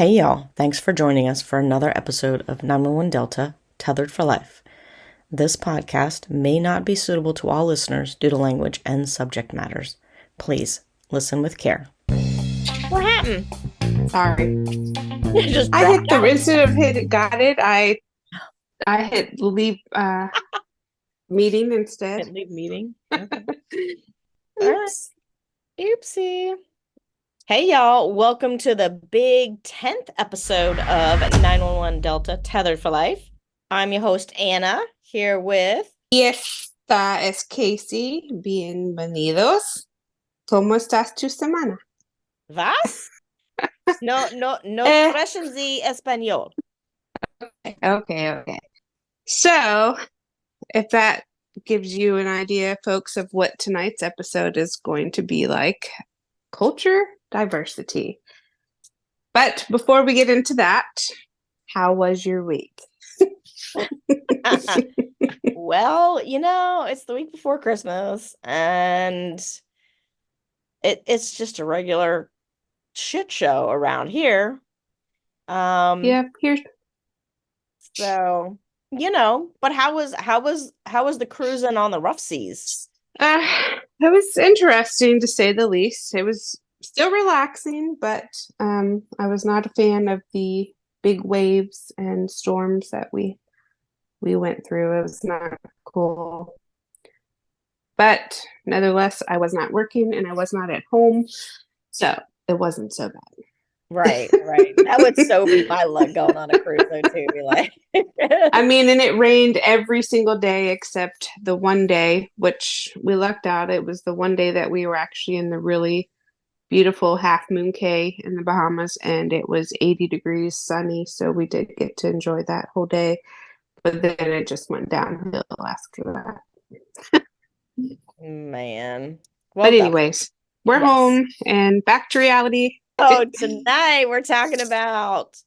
Hey y'all, thanks for joining us for another episode of 911 Delta Tethered for Life. This podcast may not be suitable to all listeners due to language and subject matters. Please listen with care. What happened? Sorry. Just I hit dropped the out. instead of hit got it, I hit leave meeting instead. Can't leave meeting. Okay. All right. Oops. Oopsie. Hey y'all, welcome to the big 10th episode of 911 Delta Tethered for Life. I'm your host Anna, here with Y esta es Casey. Bienvenidos. ¿Cómo estás tu semana? Vas. No Eh. sprechen Sie español. Okay. So, if that gives you an idea, folks, of what tonight's episode is going to be like, culture diversity. But before we get into that, how was your week? Well, it's the week before Christmas, and it's just a regular shit show around here. Yep, here's So, but how was the cruising on the rough seas? it was interesting to say the least. It was still relaxing, but I was not a fan of the big waves and storms that we went through. It was not cool. But nevertheless, I was not working and I was not at home, so it wasn't so bad. Right. That would so be my luck going on a cruise though too. Be like, I mean, and it rained every single day except the one day, which we lucked out. It was the one day that we were actually in the really beautiful Half Moon Cay in the Bahamas, and it was 80 degrees sunny, so we did get to enjoy that whole day. But then it just went downhill after that. man. But Well, anyways, we're yes. home and back to reality. Oh, tonight we're talking about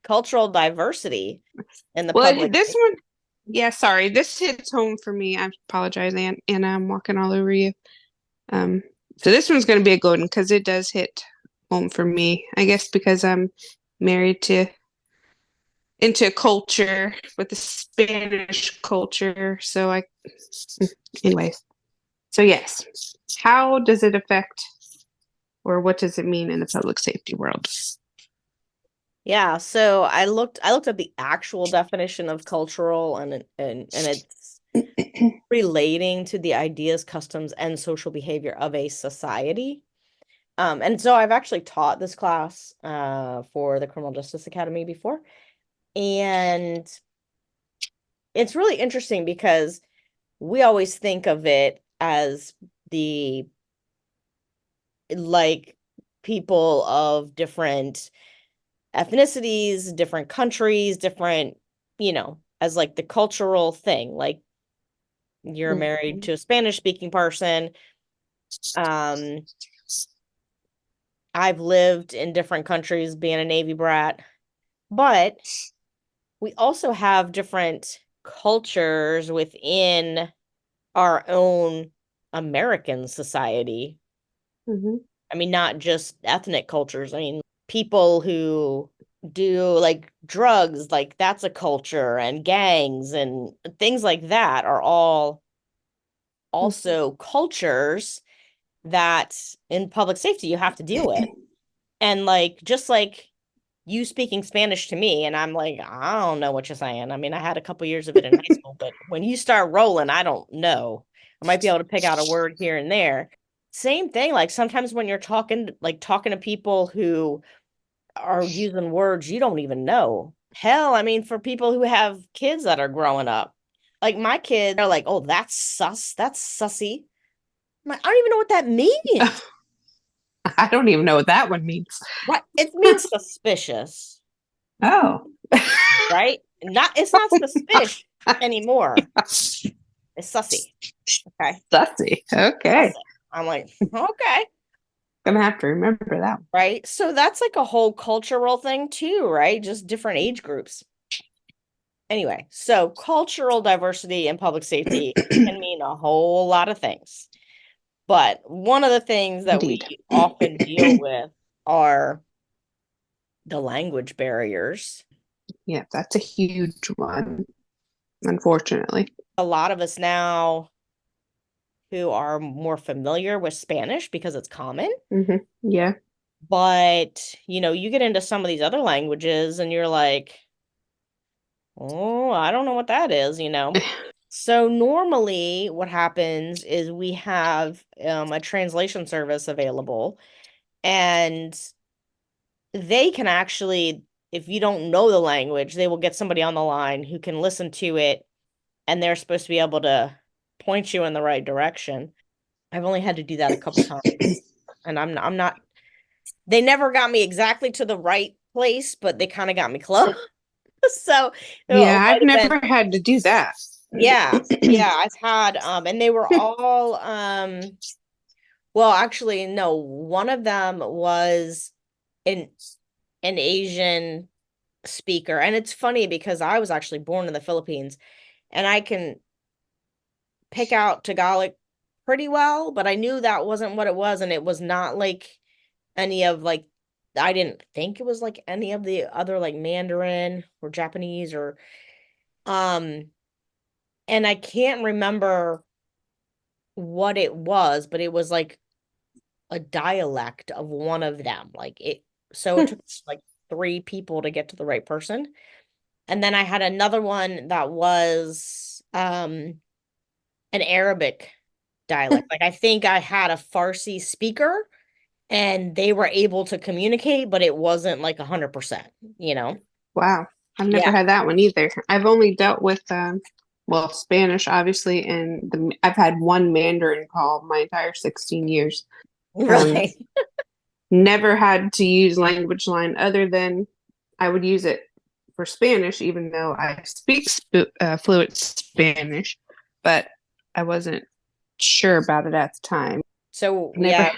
cultural diversity in the public. This one, yeah, sorry, this hits home for me. I apologize, Anna, I'm walking all over you. So this one's going to be a good one because it does hit home for me. I guess because I'm married into culture with the Spanish culture. So anyways. So yes, how does it affect, or what does it mean in the public safety world? Yeah, so I looked at the actual definition of cultural, and it's relating to the ideas, customs, and social behavior of a society. And so I've actually taught this class for the Criminal Justice Academy before. And it's really interesting because we always think of it as the like people of different ethnicities, different countries, different, as like the cultural thing. Like you're married to a Spanish speaking person. I've lived in different countries being a Navy brat, but we also have different cultures within our own American society. Mm-hmm. I mean, not just ethnic cultures. I mean, people who do like drugs, like that's a culture, and gangs and things like that are all also cultures that in public safety you have to deal with. And like, just like you speaking Spanish to me, and I'm like, I don't know what you're saying. I mean, I had a couple years of it in high school, but when you start rolling, I don't know. I might be able to pick out a word here and there. Same thing, like sometimes when you're talking to people who are using words you don't even know. Hell, I mean, for people who have kids that are growing up, like my kids are like, oh, that's sus, that's sussy. I'm like, I don't even know what that means. I don't even know what that one means. What it means suspicious. Oh. Right? It's not suspicious anymore. It's sussy. Okay. Sussy. Okay. Sussy. I'm like, okay. Gonna have to remember that one. Right. So that's like a whole cultural thing too, right? Just different age groups. Anyway, so cultural diversity in public safety can mean a whole lot of things. But one of the things that Indeed. we often deal with are the language barriers. Yeah, that's a huge one, unfortunately. A lot of us now who are more familiar with Spanish because it's common, Yeah. but you get into some of these other languages and you're like, oh, I don't know what that is. So normally what happens is we have a translation service available, and they can actually, if you don't know the language, they will get somebody on the line who can listen to it, and they're supposed to be able to point you in the right direction. I've only had to do that a couple times, and I'm not, they never got me exactly to the right place, but they kind of got me close. So it Yeah, might I've have been, never had to do that. yeah, I've had and they were all well, actually no, one of them was an Asian speaker. And it's funny because I was actually born in the Philippines and I can pick out Tagalog pretty well, but I knew that wasn't what it was, and it was not like any of like, I didn't think it was like any of the other like Mandarin or Japanese or um and I can't remember what it was, but it was like a dialect of one of them. Like it, so it took like three people to get to the right person. And then I had another one that was an Arabic dialect. Like I think I had a Farsi speaker and they were able to communicate, but it wasn't like 100%, you know? Wow. I've never Yeah. had that one either. I've only dealt with well, Spanish obviously, and I've had one Mandarin call my entire 16 years. Um, Really? never had to use language line other than I would use it for Spanish, even though I speak fluent Spanish, but I wasn't sure about it at the time. So Never. yeah,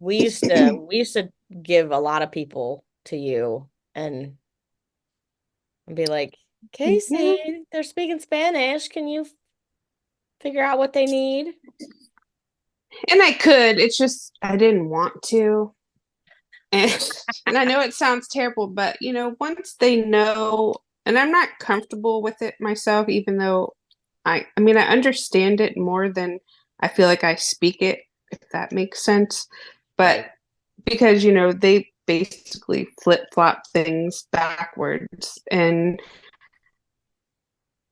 we used to give a lot of people to you and be like, Yeah. Casey, they're speaking Spanish. Can you figure out what they need? And I could, it's just I didn't want to. And, and I know it sounds terrible, but once they know, and I'm not comfortable with it myself, even though I mean, I understand it more than I feel like I speak it, if that makes sense. But Right. because, they basically flip flop things backwards and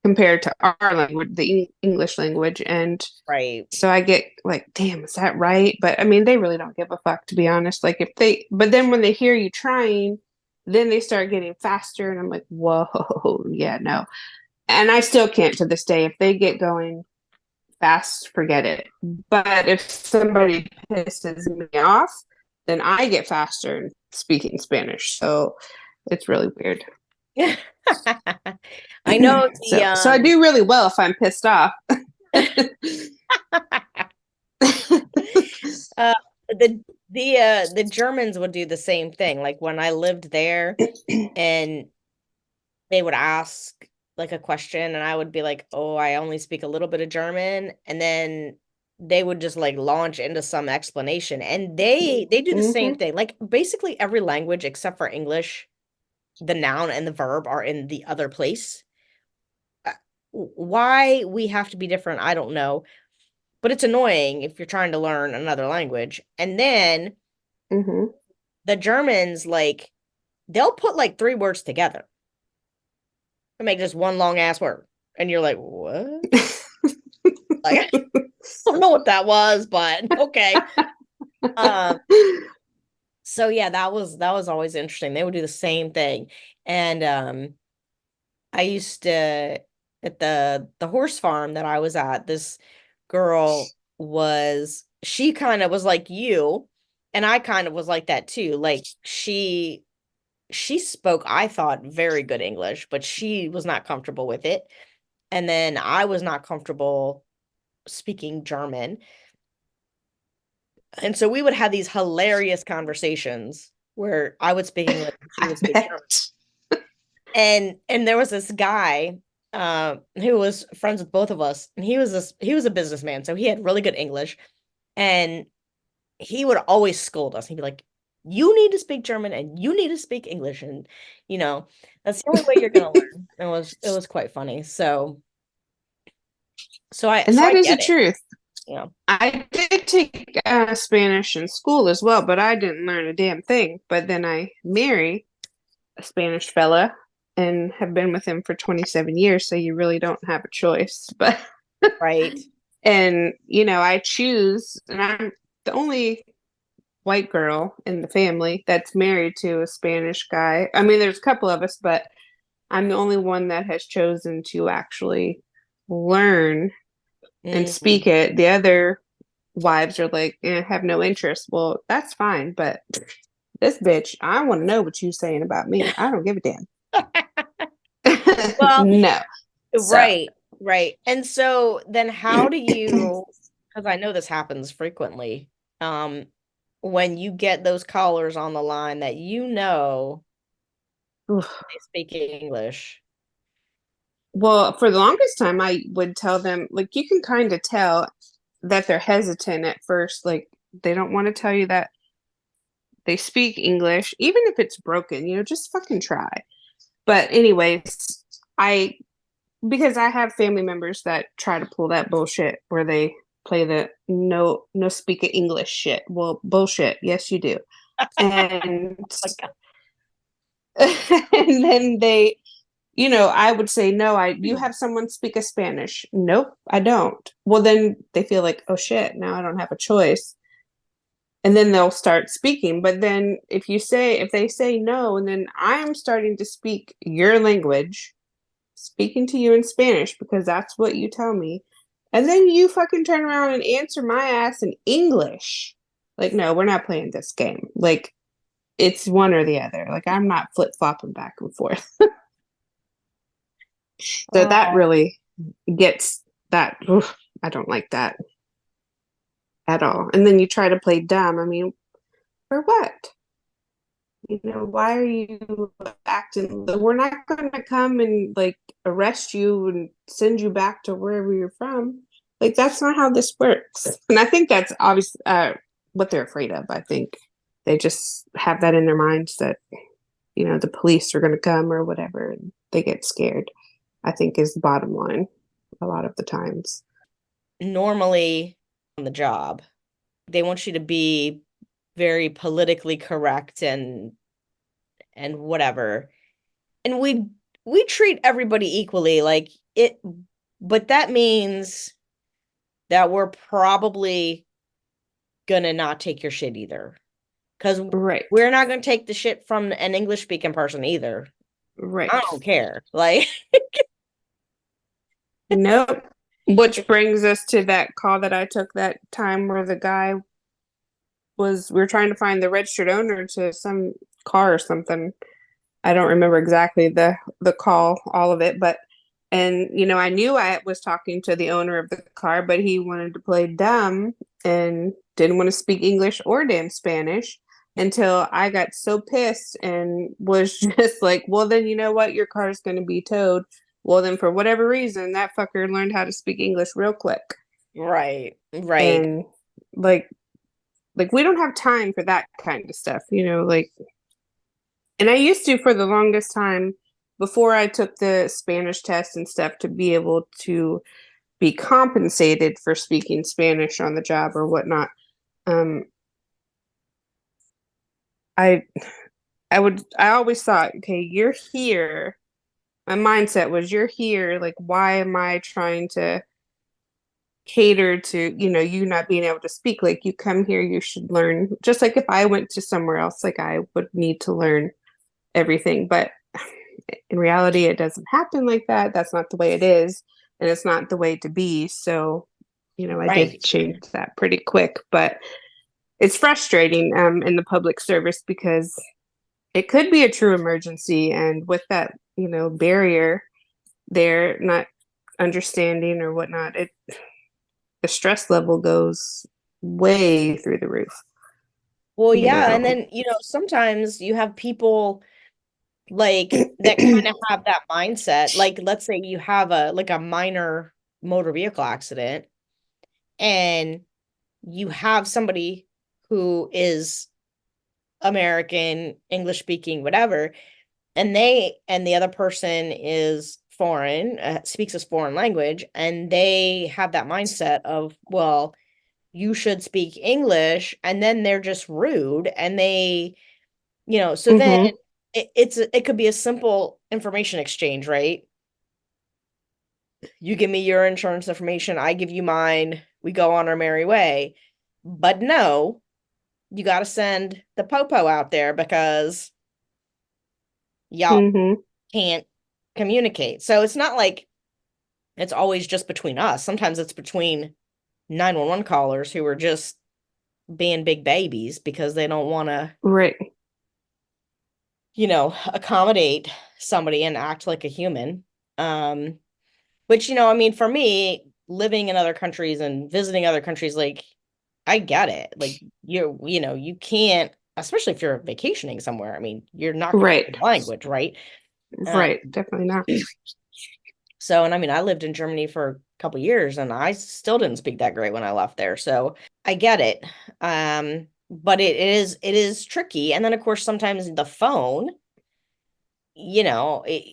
compared to our language, the English language. And Right. so I get like, damn, is that right? But I mean, they really don't give a fuck, to be honest. Like, but then when they hear you trying, then they start getting faster. And I'm like, whoa, yeah, no. And I still can't to this day. If they get going fast, forget it. But if somebody pisses me off, then I get faster in speaking Spanish. So it's really weird. I know the So I do really well if I'm pissed off. uh the Germans would do the same thing. Like when I lived there and they would ask like a question and I would be like, "Oh, I only speak a little bit of German." And then they would just like launch into some explanation. And they do the same thing. Like basically every language except for English, the noun and the verb are in the other place. Why we have to be different, I don't know. But it's annoying if you're trying to learn another language. And then Mm-hmm. the Germans, like, they'll put like three words together to make just one long ass word. And you're like, what? Like, I don't know what that was, but okay. Um, so yeah, that was always interesting. They would do the same thing. And I used to at the horse farm that I was at, this girl she kind of was like you, and I kind of was like that too. Like she spoke, I thought, very good English, but she was not comfortable with it. And then I was not comfortable speaking German. And so we would have these hilarious conversations where I would speak English and she I would speak German. bet. And there was this guy who was friends with both of us, and he was a businessman, so he had really good English, and he would always scold us. He'd be like, you need to speak German and you need to speak English, and that's the only way you're gonna learn. It was quite funny. And I that is the get it. truth. Yeah. I did take Spanish in school as well, but I didn't learn a damn thing. But then I marry a Spanish fella and have been with him for 27 years, so you really don't have a choice. But Right. and I choose, and I'm the only white girl in the family that's married to a Spanish guy. I mean, there's a couple of us, but I'm the only one that has chosen to actually learn and speak it. The other wives are like, have no interest. Well, that's fine, but this bitch, I want to know what you're saying about me. I don't give a damn. Well, No. So, right. And so then how do you, because I know this happens frequently, when you get those callers on the line that they speak English. well, for the longest time, I would tell them, like, you can kind of tell that they're hesitant at first. Like, they don't want to tell you that they speak English, even if it's broken, just fucking try. But, anyways, because I have family members that try to pull that bullshit where they play the no speak of English shit. Well, bullshit. Yes, you do. And and then they, I would say, no, you have someone speak a Spanish. Nope, I don't. Well, then they feel like, oh shit, now I don't have a choice. And then they'll start speaking. But then if they say no, and then I'm starting to speak your language, speaking to you in Spanish because that's what you tell me. And then you fucking turn around and answer my ass in English. Like, no, we're not playing this game. Like, it's one or the other. Like, I'm not flip flopping back and forth. So that really gets that. Oof, I don't like that at all. And then you try to play dumb. I mean, for what? Why are you acting? We're not going to come and like arrest you and send you back to wherever you're from. Like, that's not how this works. And I think that's obviously what they're afraid of. I think they just have that in their minds that, the police are going to come or whatever. And they get scared, I think, is the bottom line a lot of the times. Normally on the job, they want you to be very politically correct and whatever. And we treat everybody equally, like it, but that means that we're probably gonna not take your shit either. Because Right. we're not gonna take the shit from an English speaking person either. Right. I don't care. Like Nope. Which brings us to that call that I took that time where the guy we were trying to find the registered owner to some car or something. I don't remember exactly the call, all of it, but and I knew I was talking to the owner of the car, but he wanted to play dumb and didn't want to speak English or damn Spanish until I got so pissed and was just like, well, then you know what? Your car is going to be towed. Well, then for whatever reason, that fucker learned how to speak English real quick. right. And like we don't have time for that kind of stuff, like. And I used to, for the longest time, before I took the Spanish test and stuff, to be able to be compensated for speaking Spanish on the job or whatnot. Um, I always thought, okay, you're here. My mindset was, you're here. Like, why am I trying to cater to, you not being able to speak? Like, you come here, you should learn. Just like if I went to somewhere else, like I would need to learn everything. But in reality, it doesn't happen like that. That's not the way it is. And it's not the way to be. So, I did change that pretty quick. But it's frustrating in the public service because it could be a true emergency. And with that, barrier there, not understanding or whatnot, the stress level goes way through the roof. Well, yeah, and then sometimes you have people like that kind of have that mindset. Like, let's say you have a minor motor vehicle accident and you have somebody who is American, English speaking, whatever, and the other person is foreign, speaks a foreign language, and they have that mindset of, well, you should speak English, and then they're just rude, and they, so then Mm-hmm. it could be a simple information exchange, right? You give me your insurance information, I give you mine, we go on our merry way. But no, you got to send the popo out there because y'all Mm-hmm. can't communicate. So it's not like it's always just between us. Sometimes it's between 911 callers who are just being big babies because they don't want to, Right. accommodate somebody and act like a human. Which, I mean, for me, living in other countries and visiting other countries, like, I get it. Like, you can't, especially if you're vacationing somewhere. I mean, you're not going to Right. speak the language, right? Right. Um, Definitely not. so, and I mean, I lived in Germany for a couple years and I still didn't speak that great when I left there. So I get it. But it is tricky. And then of course, sometimes the phone,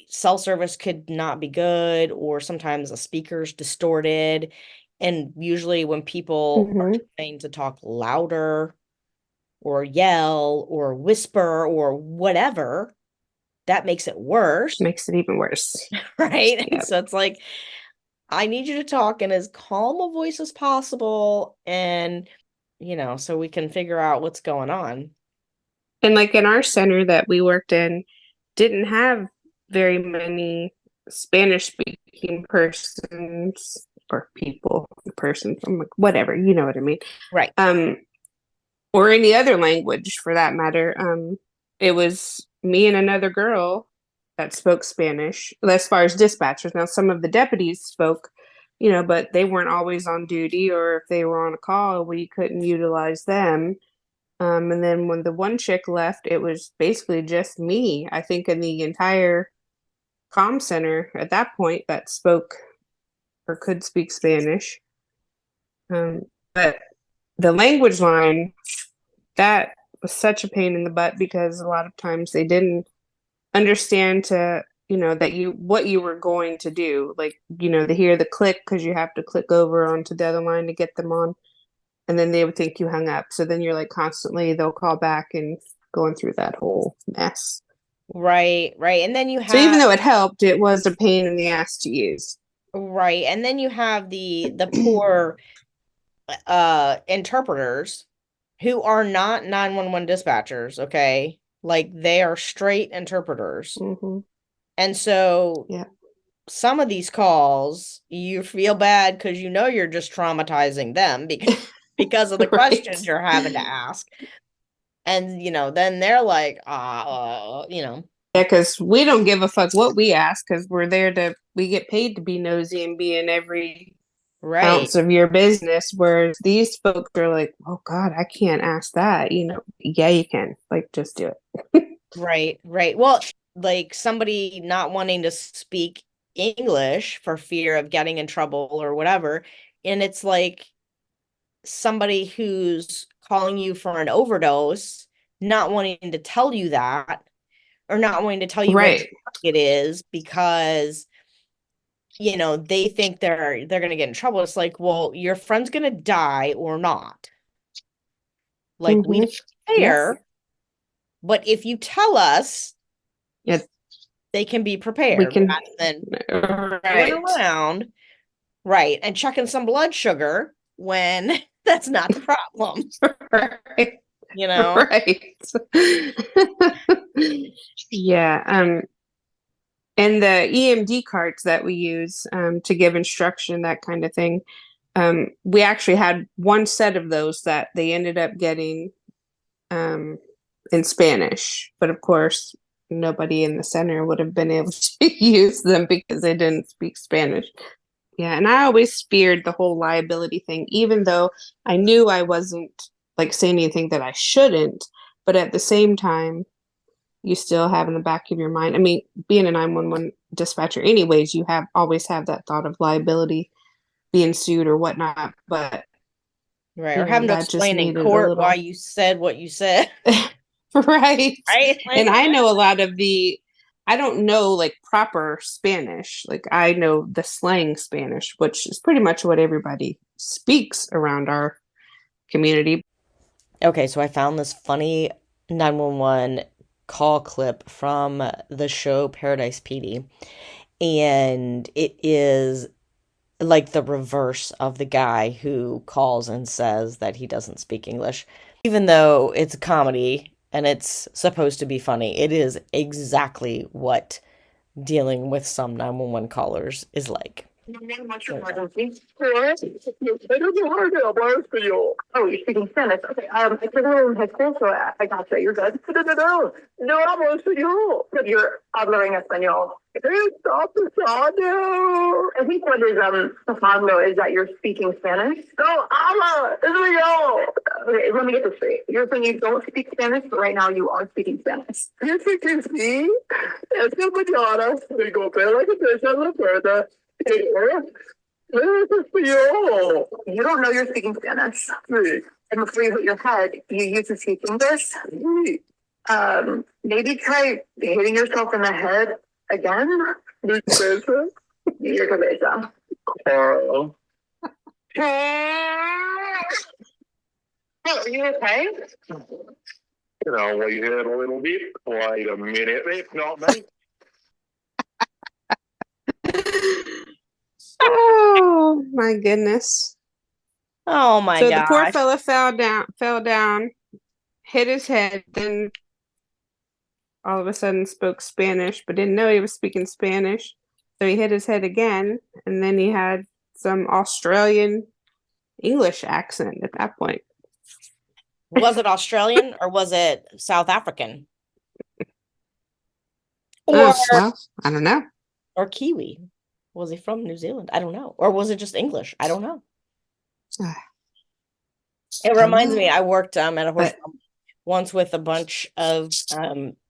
cell service could not be good, or sometimes the speaker's distorted. And usually when people are Mm-hmm. trying to talk louder or yell or whisper or whatever, that makes it worse, Makes it even worse. right? And Yeah. so it's like, I need you to talk in as calm a voice as possible, and so we can figure out what's going on. And like in our center that we worked in, didn't have very many Spanish speaking persons or people, persons, I'm like, whatever, you know what I mean. Right. Or any other language for that matter. It was me and another girl that spoke Spanish as far as dispatchers. Now, some of the deputies spoke, but they weren't always on duty, or if they were on a call, we couldn't utilize them. And then when the one chick left, it was basically just me, I think, in the entire comm center at that point that spoke or could speak Spanish. But the language line, that was such a pain in the butt because a lot of times they didn't understand that what you were going to do. Like, they hear the click because you have to click over onto the other line to get them on. And then they would think you hung up. So then you're like constantly, they'll call back and going through that whole mess. Right, right. And then you So even have though it helped, it was a pain in the ass to use. right, and then you have the poor interpreters who are not 911 dispatchers, okay? Like they are straight interpreters. Mm-hmm. And so Yeah. some of these calls, you feel bad because you're just traumatizing them because of the Right. questions you're having to ask. And then they're like, Yeah, because we don't give a fuck what we ask because we get paid to be nosy and be in every right, ounce of your business. Whereas these folks are like, oh God, I can't ask that. Yeah, you can. Like, just do it. right, right. Well, like somebody not wanting to speak English for fear of getting in trouble or whatever. And it's like somebody who's calling you for an overdose, not wanting to tell you that, or not wanting to tell you what Right. drug it is because they think they're gonna get in trouble. It's like, well, your friend's gonna die or not. Like we Mm-hmm. don't Yes. care, but if you tell us, Yeah, they can be we prepared can. rather than screwing Right. around, right, and checking some blood sugar when that's not the problem, Right. you know? Right. Yeah. And the EMD cards that we use to give instruction, that kind of thing. We actually had one set of those that they ended up getting um, in Spanish, but of course, nobody in the center would have been able to use them because they didn't speak Spanish. Yeah, and I always feared the whole liability thing, even though I knew I wasn't like saying anything that I shouldn't, but at the same time, you still have in the back of your mind. I mean, being a 911 dispatcher, anyways, you have always have that thought of liability, being sued or whatnot, but Right. Or having to that just explain in needed a court why little. you said what you said. Right. right? Like, And I know a lot of I don't know like proper Spanish. Like I know the slang Spanish, which is pretty much what everybody speaks around our community. Okay, so I found this funny 911 call clip from the show Paradise PD, and it is like the reverse of the guy who calls and says that he doesn't speak English. Even though it's a comedy and it's supposed to be funny, it is exactly what dealing with some 911 callers is like. What's your emergency? Sure. I don't know how to apply for you. Oh, you're speaking Spanish. Okay. I took a little in high school, so I got you. You're good. No, no hablo español. But you're habling español. Stop pasando. I think what is pasando is that you're speaking Spanish. No, habla español. Okay, let me get this straight. You're saying you don't speak Spanish, but right now you are speaking Spanish. Yes, I can see. Es que mañana me compré la que te echa la puerta. You don't know you're speaking Spanish. And before you hit your head, you used to speak English. Maybe try hitting yourself in the head again. Your cabeza. Are you okay? You know, we heard a little bit. Wait a minute, that's not me. Oh my goodness. oh my So the poor gosh. fella fell down, hit his head, then all of a sudden spoke Spanish, but didn't know he was speaking Spanish. So he hit his head again, and then he had some Australian English accent at that point. Was it Australian or was it South African? Or Well, I don't know. or Kiwi? Was he from New Zealand? I don't know. Or was it just English? I don't know. It reminds me, I worked at a horse farm once with a bunch of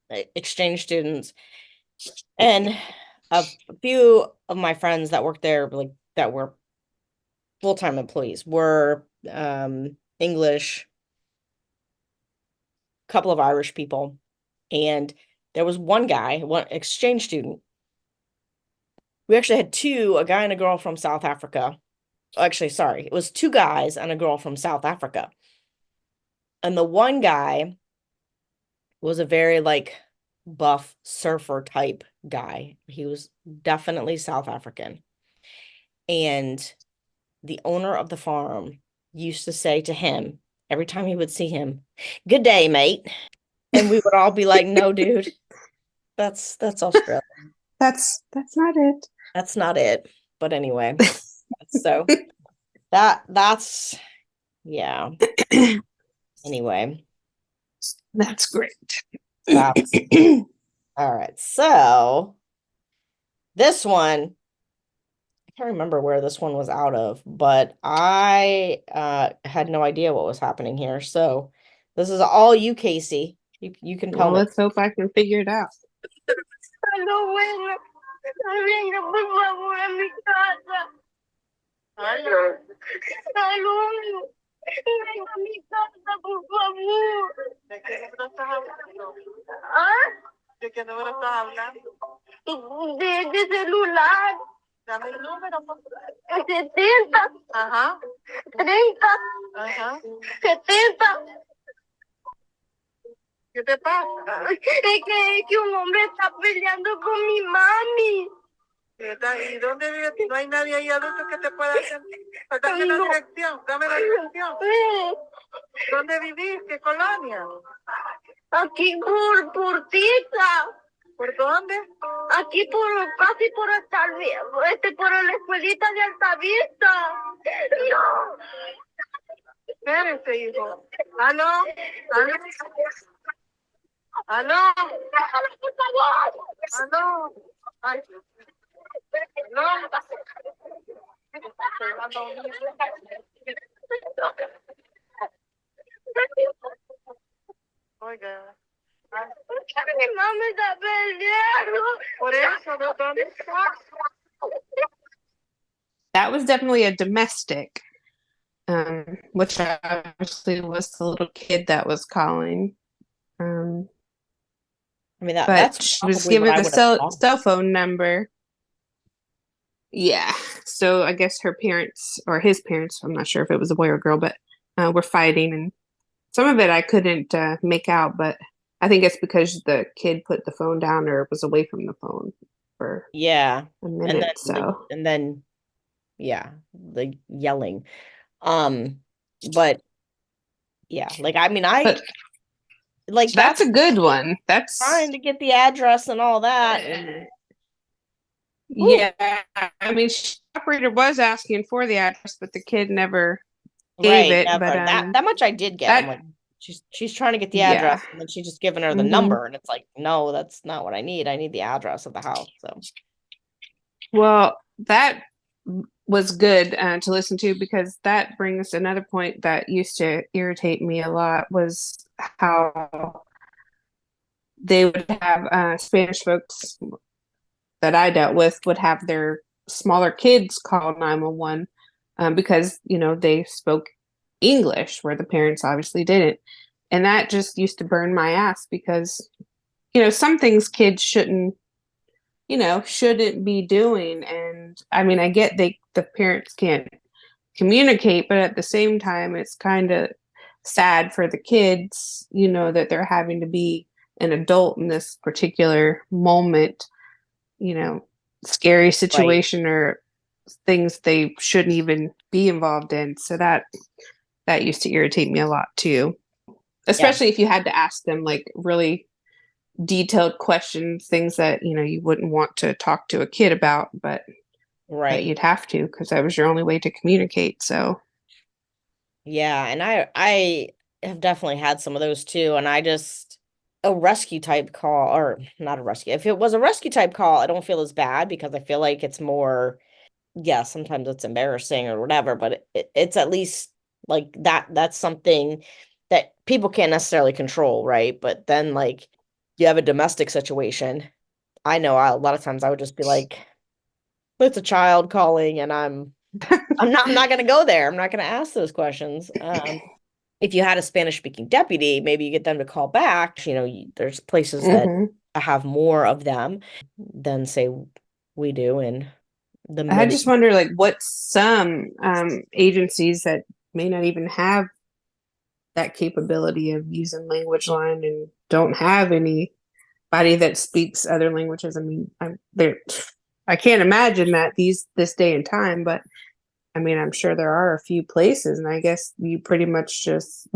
exchange students, and a few of my friends that worked there, like that were full-time employees, were English, a couple of Irish people, and there was one guy, one exchange student. We actually had a guy and a girl from South Africa. Actually, sorry, it was two guys and a girl from South Africa. And the one guy was a very like buff surfer type guy. He was definitely South African. And the owner of the farm used to say to him every time he would see him, "Good day, mate." And we would all be like, "No, dude, that's Australia. That's not it. That's not it." But anyway, so that's yeah. Anyway, That's great. that's all right. So this one, I can't remember where this one was out of, but I had no idea what was happening here. So this is all you, Casey. You can tell Well, me. let's hope I can figure it out. No, venga, venga, por favor, a mi casa. Aló. Aló. Venga a mi casa, por favor. ¿De qué número estás hablando? ¿Ah? ¿De qué número estás hablando? De celular. Dame el número, por favor. 70. Ajá. 30. Ajá. 70. ¿Qué te pasa? Es que un hombre está peleando con mi mami. ¿Y dónde vive? No hay nadie ahí adulto que te pueda hacer. Dame la dirección, dame la dirección. ¿Dónde vivís? ¿Qué colonia? Aquí por Tiza. ¿Por dónde? Aquí casi por por la escuelita de Altavista. No. Espérese, hijo. ¿Aló? ¿Aló? ¿Aló? Por favor. ¿Aló? Ay. ¿Aló? Oiga. Mi mamá está peleando. Por eso, ¿dónde está? That was definitely a domestic, which obviously was the little kid that was calling. I mean, that's But she was probably what given I a would have thought. cell phone number. Yeah. So I guess her parents or his parents, I'm not sure if it was a boy or a girl, but were fighting. And some of it I couldn't make out, but I think it's because the kid put the phone down or was away from the phone for Yeah. a And minute. So, then yeah, the yelling. But yeah, like I mean, but like that's that's a good one. trying That's, to get the address and all that. And whew, yeah. I mean, the operator was asking for the address, but the kid never gave right, it. But never. That much I did get. I'm that, like, she's trying to get the yeah. address, and then she's just giving her the Hmm. number, and it's like, no, that's not what I need. I need the address of the house. So Well, that was good to listen to because that brings another point that used to irritate me a lot was how they would have Spanish folks that I dealt with would have their smaller kids call 911 because, they spoke English where the parents obviously didn't. And that just used to burn my ass because, some things kids shouldn't be doing. And I mean, I get the parents can't communicate, but at the same time, it's kind of sad for the kids, that they're having to be an adult in this particular moment, scary right, situation or things they shouldn't even be involved in. So that used to irritate me a lot too, yeah, especially if you had to ask them like really detailed questions, things that you wouldn't want to talk to a kid about, but right. you'd have to because that was your only way to communicate. So Yeah, and I have definitely had some of those too, and I just a rescue type call or not a rescue. If it was a rescue type call, I don't feel as bad because I feel like it's more, yeah, sometimes it's embarrassing or whatever, but it's at least like that's something that people can't necessarily control, right? But then like you have a domestic situation. I know a lot of times I would just be like, it's a child calling and I'm not gonna go there. I'm not gonna ask those questions. If you had a Spanish speaking deputy, maybe you get them to call back. There's places that mhm. have more of them than say we do in the I mid. just wonder like what some agencies that may not even have that capability of using language line and don't have anybody that speaks other languages. I mean, I can't imagine that this day and time, but I mean, I'm sure there are a few places, and I guess you pretty much just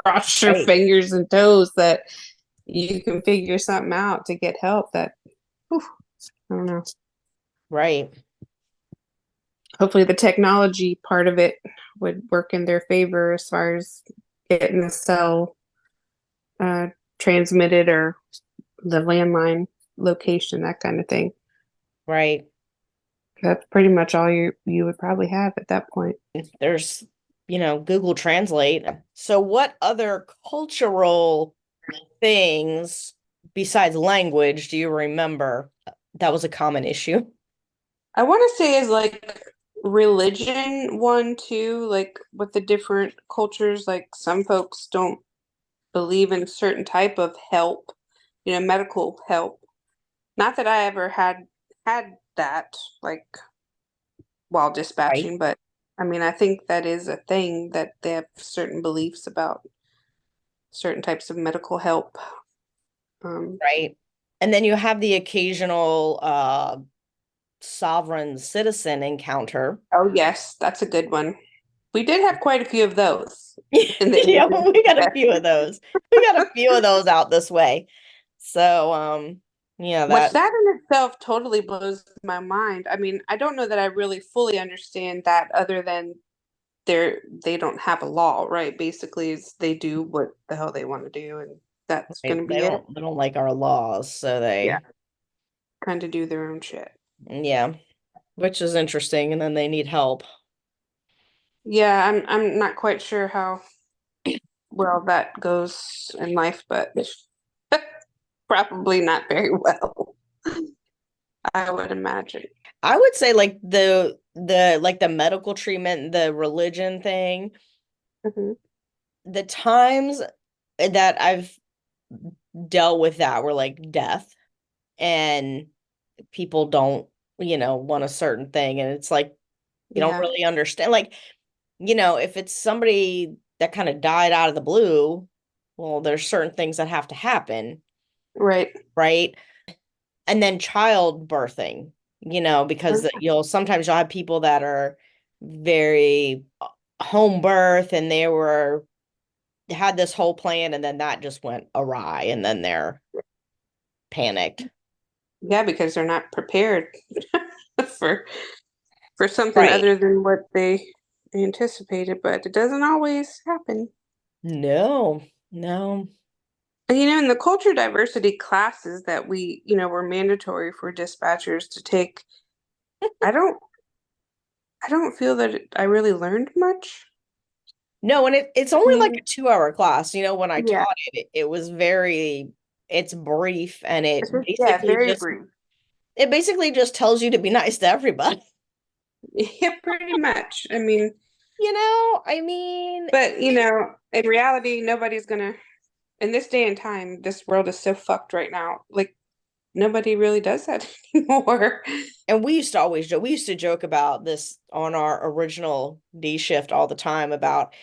cross your Right, fingers and toes that you can figure something out to get help. That, whew, I don't know. right, Hopefully, the technology part of it would work in their favor as far as getting the cell uh, transmitted or the landline location, that kind of thing. right. That's pretty much all you would probably have at that point. There's, Google Translate. So what other cultural things besides language do you remember that was a common issue? I want to say is like religion one too, like with the different cultures, like some folks don't believe in certain type of help, medical help. Not that I ever had that like while Right, dispatching, but I mean, I think that is a thing that they have certain beliefs about certain types of medical help. Um, right. And then you have the occasional sovereign citizen encounter. oh yes, that's a good one. We did have quite a few of those in the Yeah, agency. we got a few of those. We got a few of those out this way. So, yeah, Which that that in itself totally blows my mind. I mean, I don't know that I really fully understand that other than they don't have a law, right? Basically, they do what the hell they want to do, and that's right, gonna be it. they don't like our laws, so Yeah, they kind of do their own shit. yeah, which is interesting, and then they need help. Yeah, I'm not quite sure how well that goes in life, but probably not very well, I would imagine. I would say like the medical treatment, the religion thing, Hmm. the times that I've dealt with that were like death, and people don't, want a certain thing, and it's like you don't Yeah. really understand. Like, if it's somebody that kind of died out of the blue, well, there's certain things that have to happen, Right. right? And then childbirthing, because sometimes you'll have people that are very home birth, and had this whole plan, and then that just went awry, and then they're panicked. Yeah, because they're not prepared for something Right. other than what they anticipated, but it doesn't always happen. No, no. And, in the culture diversity classes that were mandatory for dispatchers to take, I don't feel that I really learned much. No, and it's I only like mean, a 2-hour class. When I yeah, taught it was it's brief, and it's just, yeah, very brief. it basically just tells you to be nice to everybody. Yeah, pretty much. I mean, I mean, but in reality, nobody's gonna, in this day and time, this world is so fucked right now. Like, nobody really does that anymore. and we used to always joke. We used to joke about this on our original D shift all the time about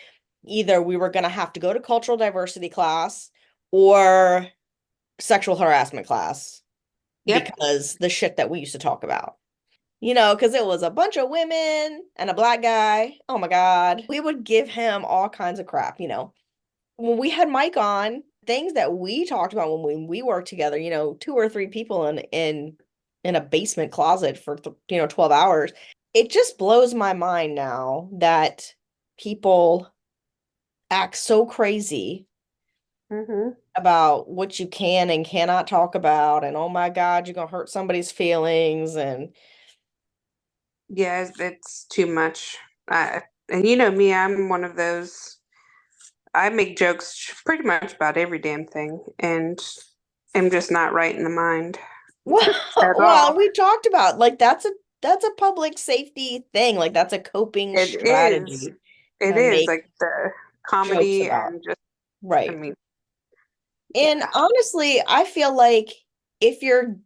either we were going to have to go to cultural diversity class or sexual harassment class Yep. because the shit that we used to talk about. Because it was a bunch of women and a black guy. Oh my God. We would give him all kinds of crap. When we had Mike on, things that we talked about when we worked together, 2 or 3 people in a basement closet for 12 hours. It just blows my mind now that people act so crazy Mm-hmm. about what you can and cannot talk about, and oh my God, you're gonna hurt somebody's feelings. And Yeah, it's too much. And me, I'm one of those. I make jokes pretty much about every damn thing, and I'm just not right in the mind well, at well, all. we talked about like that's a public safety thing. Like that's a coping It is. strategy It to is make like the jokes comedy about. and just. I Right. mean, And yeah, honestly, I feel like if you're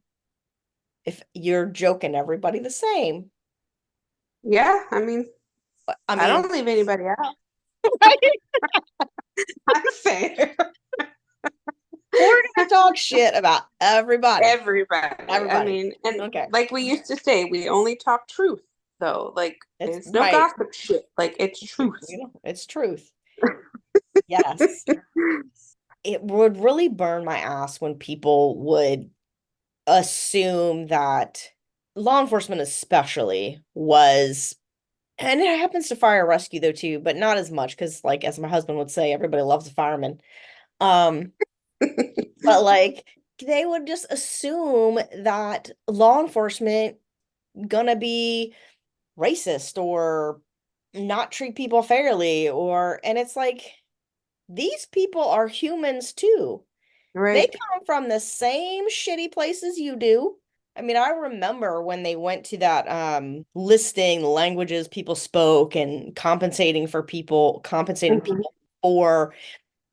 if you're joking everybody the same, yeah. I mean, I I mean, don't leave anybody out. right? I'm fair. We're gonna talk shit about everybody. Everybody. I Everybody. mean, and Okay. like we used to say, we only talk truth, though. Like, It's it's no right. gossip shit. Like, it's truth. It's truth. Yes. It would really burn my ass when people would assume that law enforcement especially was, and it happens to fire rescue though too, but not as much because like as my husband would say, everybody loves a fireman. Um, but like they would just assume that law enforcement gonna be racist or not treat people fairly, and it's like these people are humans too. They Right. come from the same shitty places you do. I mean, I remember when they went to that listing the languages people spoke and compensating Hmm. people for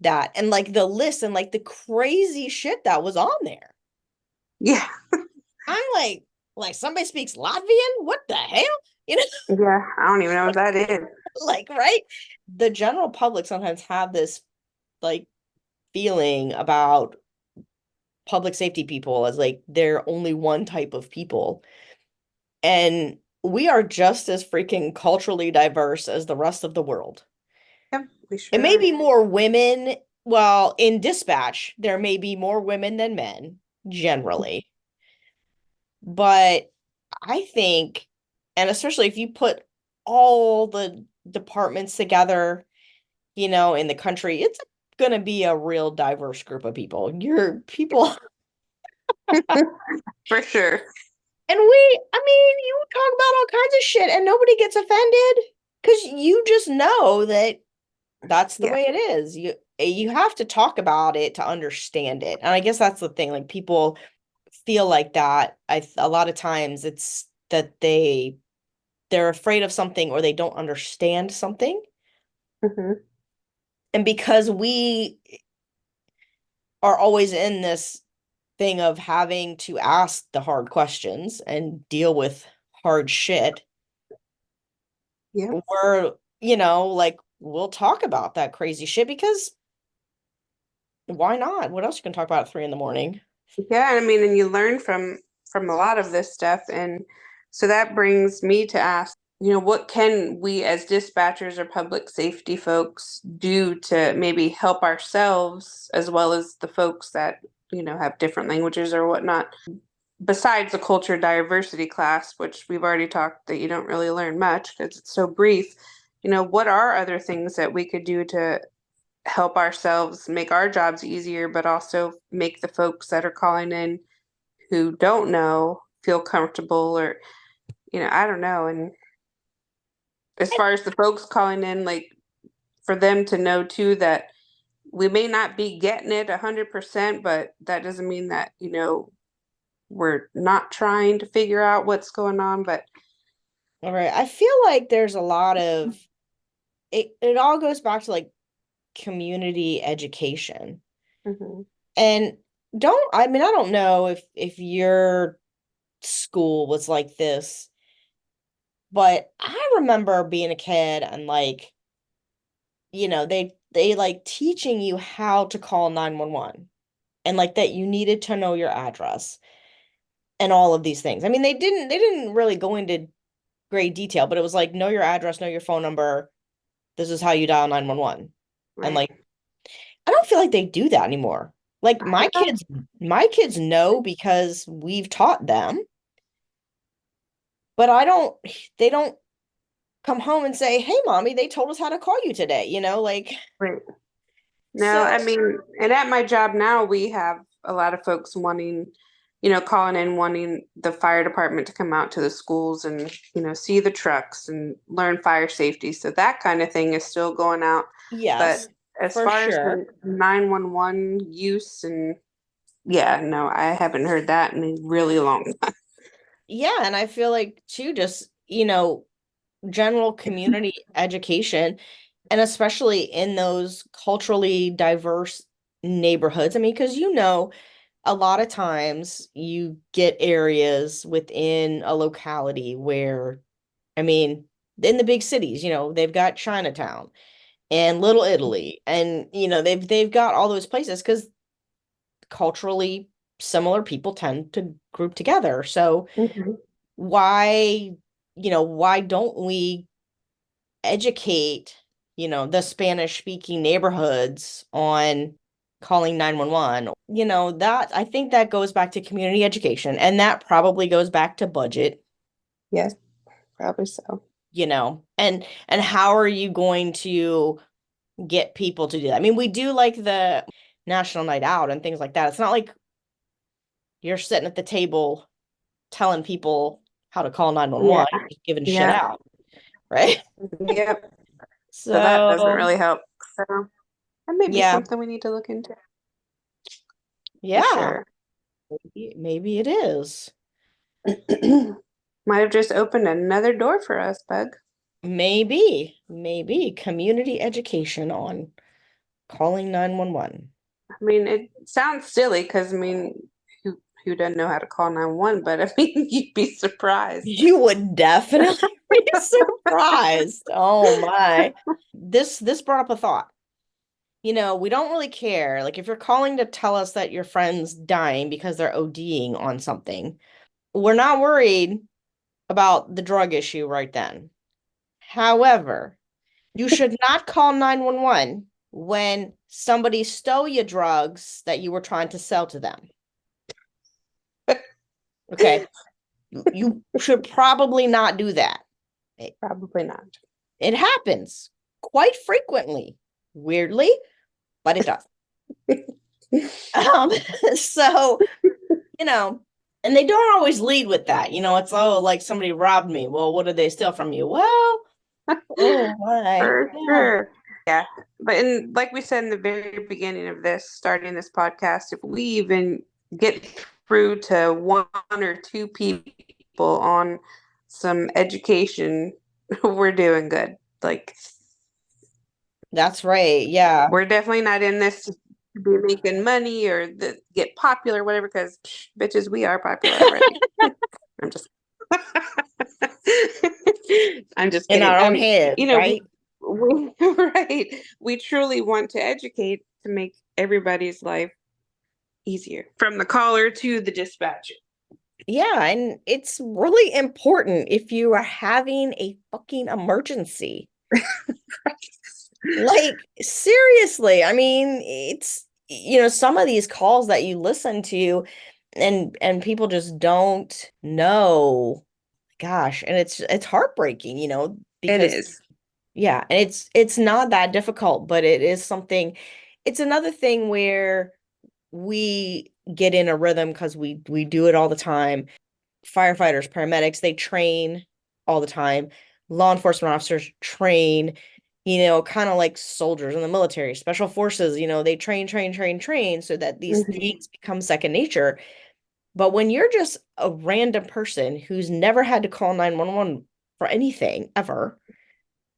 that, and like the list and like the crazy shit that was on there. Yeah. I'm like somebody speaks Latvian? What the hell? You know, Yeah. I don't even know what that is. like, right? The general public sometimes have this like feeling about public safety people as like they're only one type of people. And we are just as freaking culturally diverse as the rest of the world. Yep, we It sure may are. be more women, well, in dispatch, there may be more women than men generally. But I think, and especially if you put all the departments together, in the country, it's going to be a real diverse group of people. Your people. For sure. And I mean, you talk about all kinds of shit and nobody gets offended because you just know that that's the Yeah. way it is. You have to talk about it to understand it. And I guess that's the thing. Like people feel like that. A lot of times it's that they're afraid of something or they don't understand something. Hmm. And because are always in this thing of having to ask the hard questions and deal with hard shit. Yeah. We're, you know, like we'll talk about that crazy shit because why not? What else you can talk about at 3 in the morning? Yeah, I mean, and you learn from a lot of this stuff, and so that brings me to ask, what can we as dispatchers or public safety folks do to maybe help ourselves as well as the folks that, have different languages or whatnot, besides the culture diversity class, which we've already talked that you don't really learn much because it's so brief. What are other things that we could do to help ourselves make our jobs easier, but also make the folks that are calling in who don't know feel comfortable, or, I don't know. And as far as the folks calling in, like for them to know too that we may not be getting it 100%, but that doesn't mean that, we're not trying to figure out what's going on. But All right. I feel like there's a lot of it all goes back to like community education. mhm. And I mean, I don't know if your school was like this, but I remember being a kid and like, they like teaching you how to call 911 and like that you needed to know your address and all of these things. I mean, they didn't really go into great detail, but it was like know your address, know your phone number. This is how you dial 911. And Right. like I don't feel like they do that anymore. Like I don't. my kids know because we've taught them, but I don't they don't come home and say, "Hey, mommy, they told us how to call you today," like Right. No, I so mean, and at my job now, we have a lot of folks wanting, calling in, wanting the fire department to come out to the schools and, see the trucks and learn fire safety. So that kind of thing is still going out. But yes, as for far as sure. the 911 use, and yeah, no, I haven't heard that in a really long time. Yeah, and I feel like too just, general community education and especially in those culturally diverse neighborhoods. I mean, because a lot of times you get areas within a locality where, I mean, in the big cities, they've got Chinatown and Little Italy, and they've got all those places because culturally similar people tend to group together. So Mhm. why, why don't we educate, the Spanish speaking neighborhoods on calling 911? That I think that goes back to community education and that probably goes back to budget, Yes, probably so. and how are you going to get people to do that? I mean, we do like the National Night Out and things like that. It's not like you're sitting at the table telling people how to call Yeah, 911, you're just giving shit yeah, out, right? yep. So that doesn't So, really help. So that may be yeah, something we need to look into for yeah, sure. maybe it is. Might have just opened another door for us, Bug. Maybe community education on calling 911. I mean, it sounds silly because, I mean, who doesn't know how to call 911? But I mean, you'd be surprised. You would definitely be surprised. Oh my. This brought up a thought. We don't really care. Like if you're calling to tell us that your friend's dying because they're ODing on something, we're not worried about the drug issue right then. However, you should not call 911 when somebody stole your drugs that you were trying to sell to them. Okay. You should probably not do that. It, Probably not. it happens quite frequently, weirdly, but it does. Um, so, you know, and they don't always lead with that. It's like somebody robbed me. Well, what did they steal from you? Well, oh my. For Yeah. sure. Yeah. But like we said in the very beginning of this, starting this podcast, if we even get through to one or two people on some education, we're doing good. Like, That's right. Yeah. we're definitely not in this to to be making money or get popular, whatever. Because bitches, we are popular already. I'm just, I'm just In kidding. our own heads, right? Right. We truly want to educate to make everybody's life easier, from the caller to the dispatcher. Yeah, and it's really important if you are having a fucking emergency. Like, seriously, I mean, it's, some of these calls that you listen to and people just don't know. Gosh, and it's heartbreaking, It because is. yeah, and it's not that difficult, but it is something. It's another thing where we get in a rhythm because we do it all the time. Firefighters, paramedics, they train all the time. Law enforcement officers train, kind of like soldiers in the military, special forces, they train so that these Mhm. things become second nature. But when you're just a random person who's never had to call 911 for anything ever,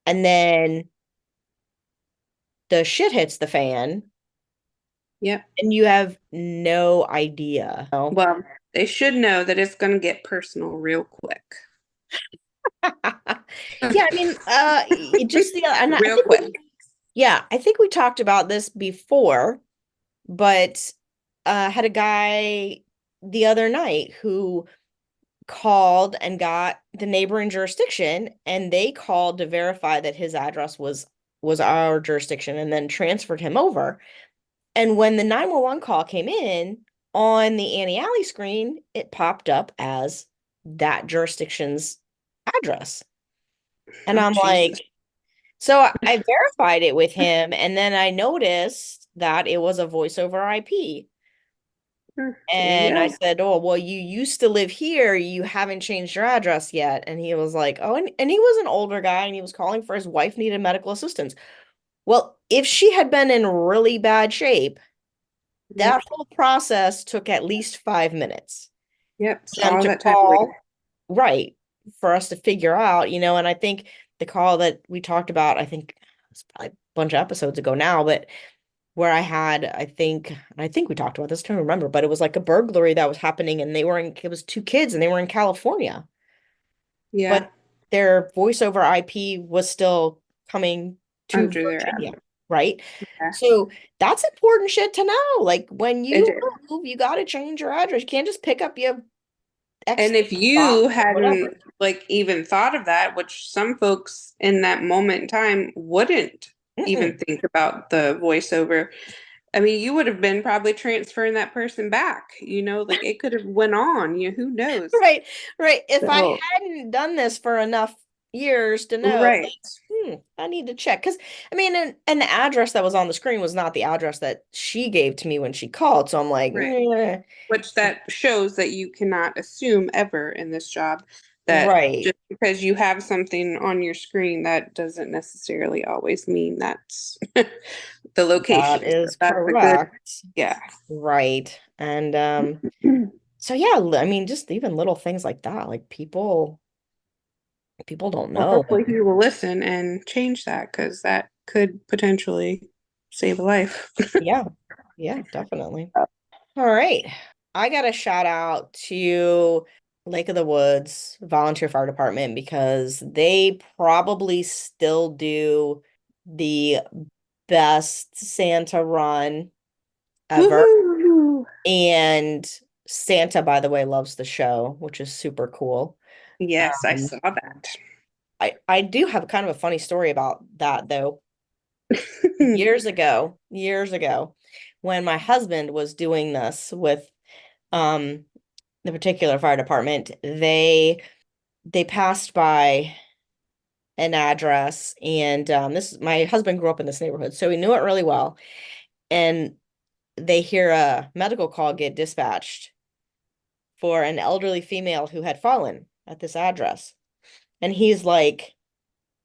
and then the shit hits the fan Yep. and you have no idea. Well, they should know that it's going to get personal real quick. Yeah, I mean, it just and I Real think quick. I think we talked about this before, but had a guy the other night who called and got the neighboring jurisdiction, and they called to verify that his address was our jurisdiction, and then transferred him over. And when the 911 call came in on the Annie Alley screen, it popped up as that jurisdiction's address. And Oh, I'm Jesus. like, so I verified it with him, and then I noticed that it was a voice over IP. There you And I go. said, "Oh, well, you used to live here. You haven't changed your address yet." And he was like, "Oh," and he was an older guy, and he was calling for his wife needed medical assistance. Well, if she had been in really bad shape, that Yep. whole process took at least 5 minutes Yep. for them All to that time later. call, right, for us to figure out, and I think the call that we talked about, I think it's probably a bunch of episodes ago now, but where I think we talked about this, I don't remember, but it was like a burglary that was happening and it was two kids and they were in California, Yeah. but their voice over IP was still coming to Under their app. Virginia, right? Yeah. So that's important shit to know. Like when It you is. move, you got to change your address. You can't just pick up your ex And if box you or whatever. hadn't even thought of that, which some folks in that moment in time wouldn't even Mm-mm. think about the voiceover. I mean, you would have been probably transferring that person back, like it could have went on, who knows? Right, right. If I So, hadn't done this for enough years to know, right, I need to check. Because, I mean, and the address that was on the screen was not the address that she gave to me when she called. So I'm like, right. Which that shows that you cannot assume ever in this job that right. just because you have something on your screen, that doesn't necessarily always mean that's the That location. So is that's a good, correct. yeah. Right. And so yeah, I mean, just even little things like that, like people don't Well, know. hopefully he will listen and change that, because that could potentially save a life. Yeah. Yeah, definitely. All right. I got a shout out to Lake of the Woods Volunteer Fire Department because they probably still do the best Santa run ever. Woohoo! And Santa, by the way, loves the show, which is super cool. Yes, I Um, saw that. I do have kind of a funny story about that though. Years ago, when my husband was doing this with um the particular fire department, they passed by an address, and this my husband grew up in this neighborhood, so he knew it really well. And they hear a medical call get dispatched for an elderly female who had fallen at this address. And he's like,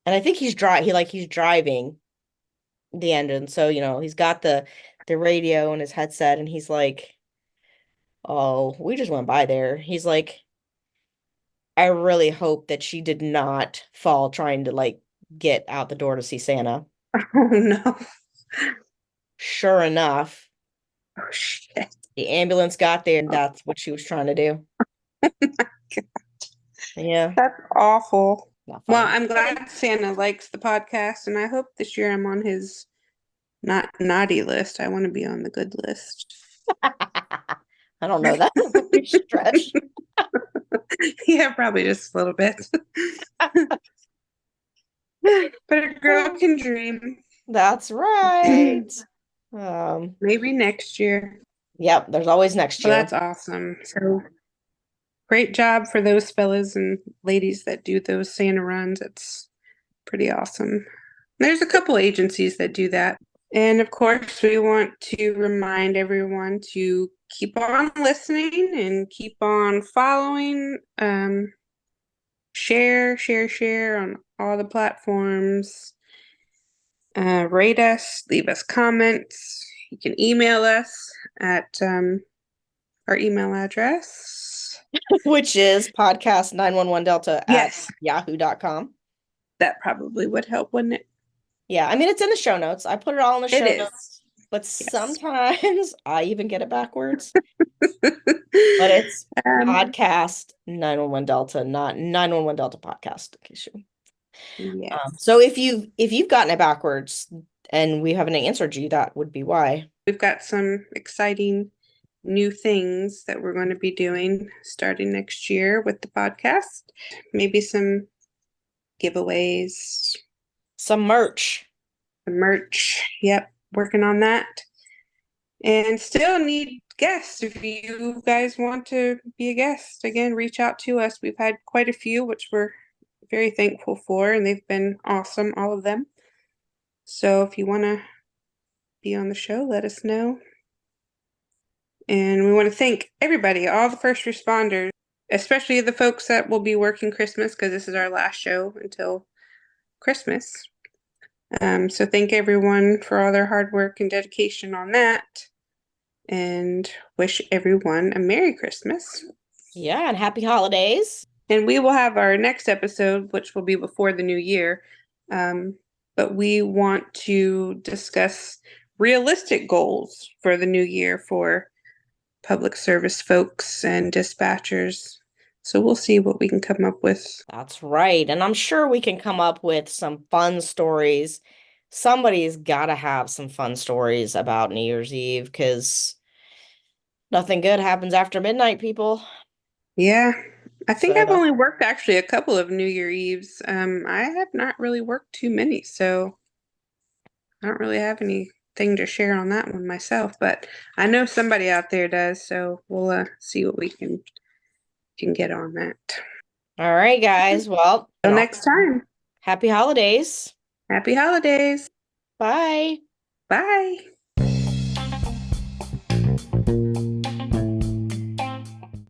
and I think he's driving the engine. So, he's got the radio and his headset, and he's like, "Oh, we just went by there." He's like, "I really hope that she did not fall trying to like get out the door to see Santa." Oh no. Sure enough, Oh, shit. The ambulance got there, and that's what she was trying to do. Yeah, That's awful. not Well, funny. I'm glad Santa likes the podcast, and I hope this year I'm on his not naughty list. I want to be on the good list. I don't know. That's a huge stretch. Yeah, probably just a little bit. But a girl can dream. That's right. Maybe next year. Yep, there's always next Well, year. that's awesome. So great job for those fellas and ladies that do those Santa runs. It's pretty awesome. There's a couple agencies that do that. And of course, we want to remind everyone to keep on listening and keep on following. Share on all the platforms. Rate us, leave us comments. You can email us at our email address. Which is podcast911delta at Yes, yahoo.com. that probably would help, wouldn't it? Yeah, I mean, it's in the show notes. I put it all in the show It notes, is. but Yes. sometimes I even get it backwards. But it's podcast 911 Delta, not 911 Delta podcast. In case you. Yes. So if you've gotten it backwards and we haven't answered you, that would be why. We've got some exciting new things that we're going to be doing starting next year with the podcast. Maybe some giveaways, Some merch. merch. Yep, working on that. And still need guests. If you guys want to be a guest, again, reach out to us. We've had quite a few, which we're very thankful for, and they've been awesome, all of them. So if you want to be on the show, let us know. And we want to thank everybody, all the first responders, especially the folks that will be working Christmas, because this is our last show until Christmas. So thank everyone for all their hard work and dedication on that. And wish everyone a Merry Christmas. Yeah, and happy holidays. And we will have our next episode, which will be before the new year. But we want to discuss realistic goals for the new year for public service folks and dispatchers. So we'll see what we can come up with. That's right. And I'm sure we can come up with some fun stories. Somebody's got to have some fun stories about New Year's Eve because nothing good happens after midnight, people. Yeah. I think I've So- only worked actually a couple of New Year Eves. I have not really worked too many, so I don't really have anything to share on that one myself, but I know somebody out there does, so we'll see what we can get on that. All right, guys. Well, Till next time. happy holidays. Happy holidays. Bye. Bye.